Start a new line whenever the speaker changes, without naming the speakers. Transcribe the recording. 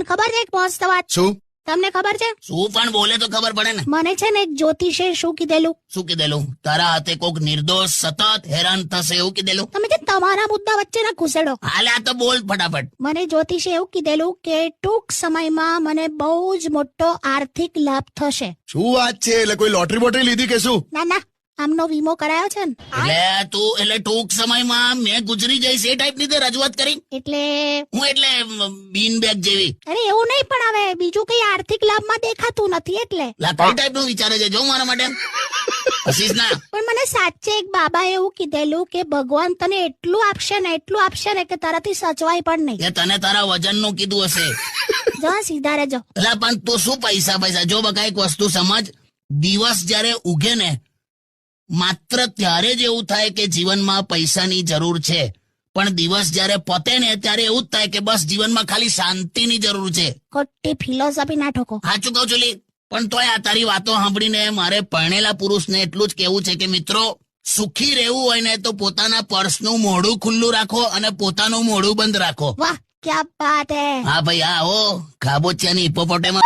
ખબર છે એક મસ્ત વાત?
શું?
તમને ખબર છે?
શું પણ બોલે તો ખબર પડે ને.
મને છે ને એક જ્યોતિષે શું કીધેલું?
શું કીધેલું? તારા હાથે કોક નિર્દોષ સતત હેરાન થશે એવું કીધેલું?
તમે જે તમારા મુદ્દા વચ્ચે ના ઘૂસેડો.
હાલે આ તો બોલ ફટાફટ.
મને જ્યોતિષે એવું કીધેલું કે ટૂંક સમયમાં મને બહુ જ મોટો આર્થિક લાભ થશે.
શું વાત છે? એટલે કોઈ લોટરી બોટરી લીધી કે શું?
ના ના, આમનો વીમો કરાયો છે ને.
એટલે ટૂંક સમયમાં મેં ગુજરી જઈશ એ ટાઈપની તે રજૂઆત કરી?
એટલે
હું એટલે બીન બેગ જેવી?
અરે એવું નહીં, પણ હવે બીજું કઈ આર્થિક લાભમાં દેખાતું નથી એટલે.
લા કઈ ટાઈપનું વિચારે છે જો મારા માટે? હસીશ ના.
પણ મને સાચે એક બાબાએ એવું કીધેલું કે ભગવાન તને એટલું આપશે ને કે તારાથી સચવાય પણ નહીં.
એ તને તારા વજનનું કીધું હશે.
જા સીધા રહેજો.
એટલે પણ તું શું પૈસા જો બકા એક વસ્તુ સમજ, દિવસ જ્યારે ઉગે ને માત્ર ત્યારે જ એવું થાય કે જીવનમાં પૈસાની જરૂર છે, પણ દિવસ જ્યારે પતે ને ત્યારે એવું જ થાય કે બસ જીવનમાં ખાલી શાંતિની જરૂર છે.
ખોટી ફિલોસોફી ના ઠોકો.
સાચું કહું છું લી. પણ તોય આ તારી વાતો સાંભળીને મારે પરણેલા પુરુષને એટલું જ કહેવું છે કે મિત્રો, સુખી રહેવું હોય ને તો પોતાના પર્સનું મોઢું ખુલ્લું રાખો અને પોતાનું મોઢું બંધ રાખો.
વાહ, ક્યા બાત હે.
હા ભાઈ, હા હો ખાબોચિયાની હિપોપોટેમસ.